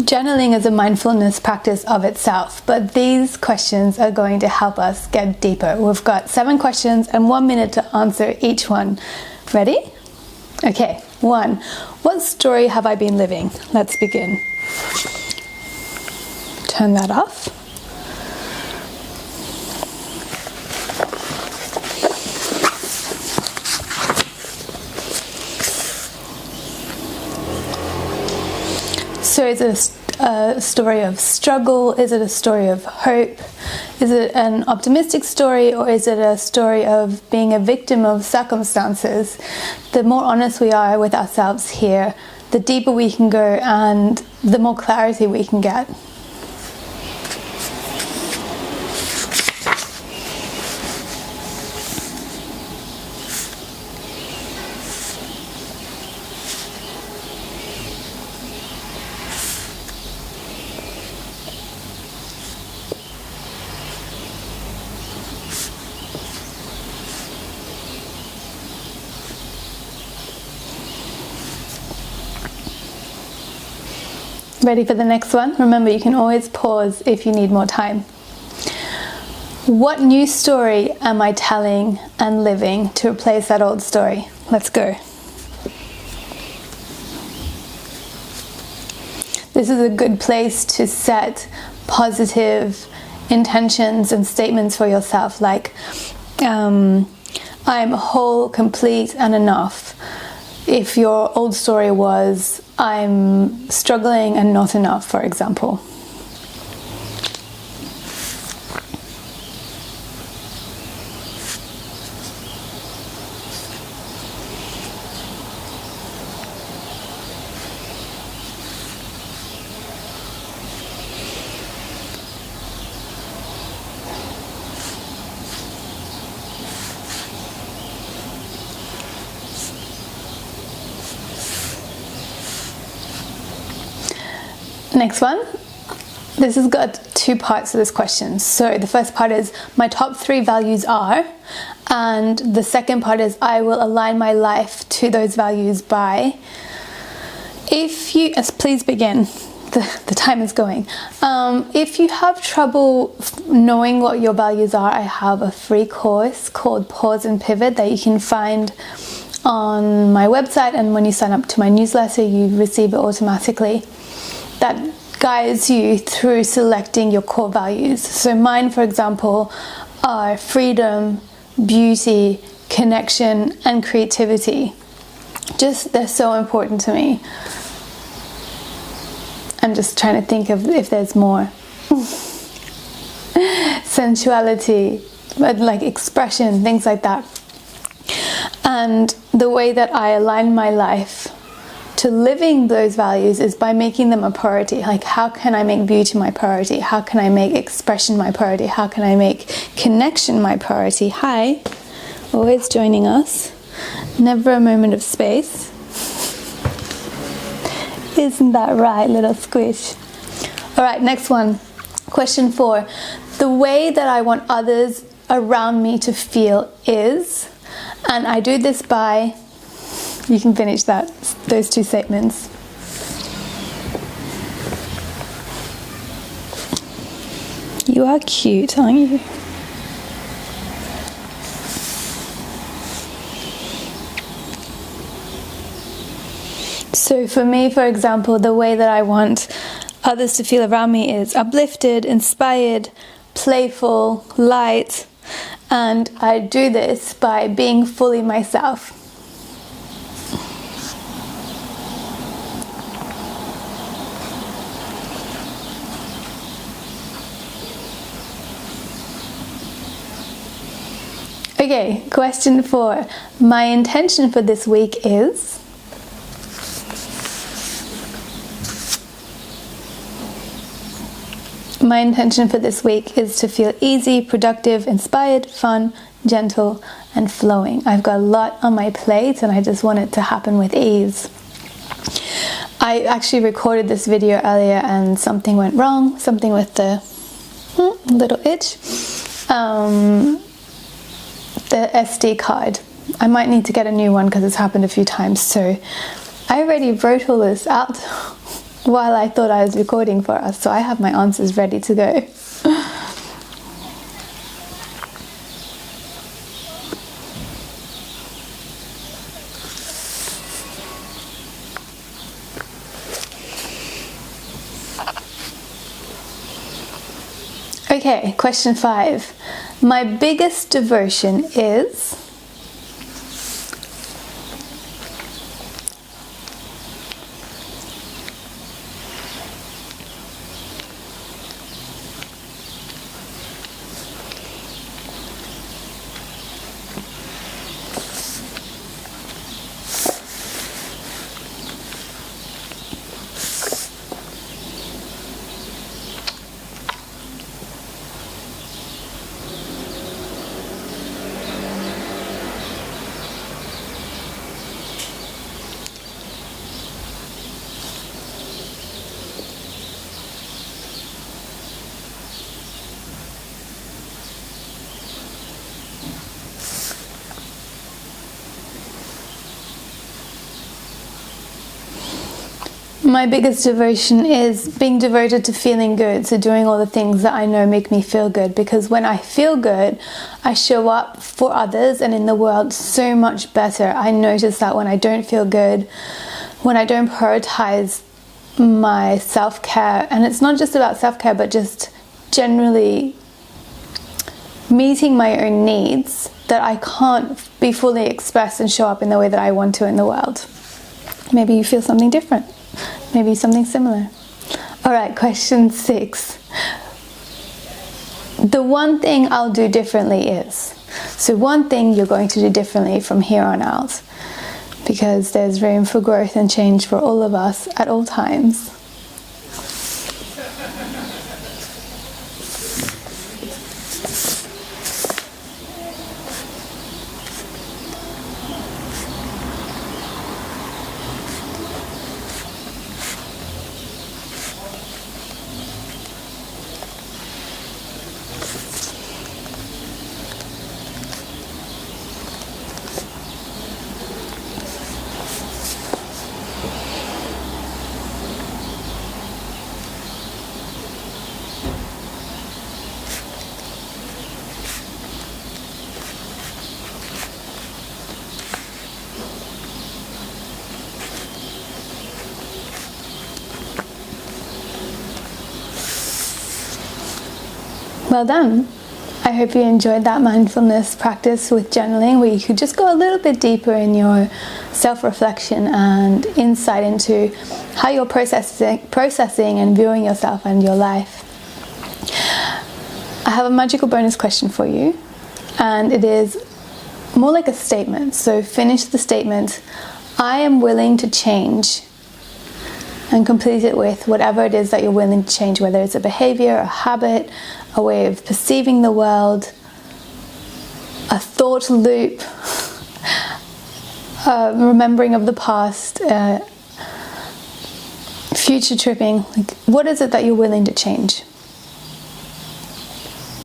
Journaling is a mindfulness practice of itself, but these questions are going to help us get deeper. We've got 7 questions and 1 minute to answer each one. Ready? Okay, 1. What story have I been living? Let's begin. Turn that off. So is it a story of struggle? Is it a story of hope? Is it an optimistic story, or is it a story of being a victim of circumstances? The more honest we are with ourselves here, the deeper we can go and the more clarity we can get. Ready for the next one? Remember, you can always pause if you need more time. What new story am I telling and living to replace that old story? Let's go. This is a good place to set positive intentions and statements for yourself, like I'm whole, complete, and enough. If your old story was I'm struggling and not enough, for example. Next one. This has got 2 parts to this question. So the first part is my top 3 values are, and the second part is I will align my life to those values by. Please begin. The time is going. If you have trouble knowing what your values are, I have a free course called Pause and Pivot that you can find on my website, and when you sign up to my newsletter, you receive it automatically. That guides you through selecting your core values. So mine, for example, are freedom, beauty, connection, and creativity. They're so important to me. I'm just trying to think of if there's more. Sensuality, like expression, things like that. And the way that I align my life to living those values is by making them a priority. Like, how can I make beauty my priority? How can I make expression my priority? How can I make connection my priority? Hi, always joining us. Never a moment of space. Isn't that right, little squish? All right, next one. Question 4. The way that I want others around me to feel is, and I do this by. You can finish those 2 statements. You are cute, aren't you? So for me, for example, the way that I want others to feel around me is uplifted, inspired, playful, light, and I do this by being fully myself. Okay, question 4. My intention for this week is. My intention for this week is to feel easy, productive, inspired, fun, gentle, and flowing. I've got a lot on my plate and I just want it to happen with ease. I actually recorded this video earlier and something went wrong, something with the little itch. The SD card. I might need to get a new one because it's happened a few times. So I already wrote all this out while I thought I was recording for us, so I have my answers ready to go. Okay, question 5. My biggest devotion is... My biggest devotion is being devoted to feeling good, so doing all the things that I know make me feel good, because when I feel good, I show up for others and in the world so much better. I notice that when I don't feel good, when I don't prioritize my self-care, and it's not just about self-care, but just generally meeting my own needs, that I can't be fully expressed and show up in the way that I want to in the world. Maybe you feel something different. Maybe something similar. Alright, question 6. The one thing I'll do differently is. So one thing you're going to do differently from here on out, because there's room for growth and change for all of us at all times. Well done. I hope you enjoyed that mindfulness practice with journaling, where you could just go a little bit deeper in your self-reflection and insight into how you're processing and viewing yourself and your life. I have a magical bonus question for you, and it is more like a statement. So finish the statement, I am willing to change, and complete it with whatever it is that you're willing to change, whether it's a behavior, a habit, a way of perceiving the world, a thought loop, remembering of the past, future tripping. Like, what is it that you're willing to change?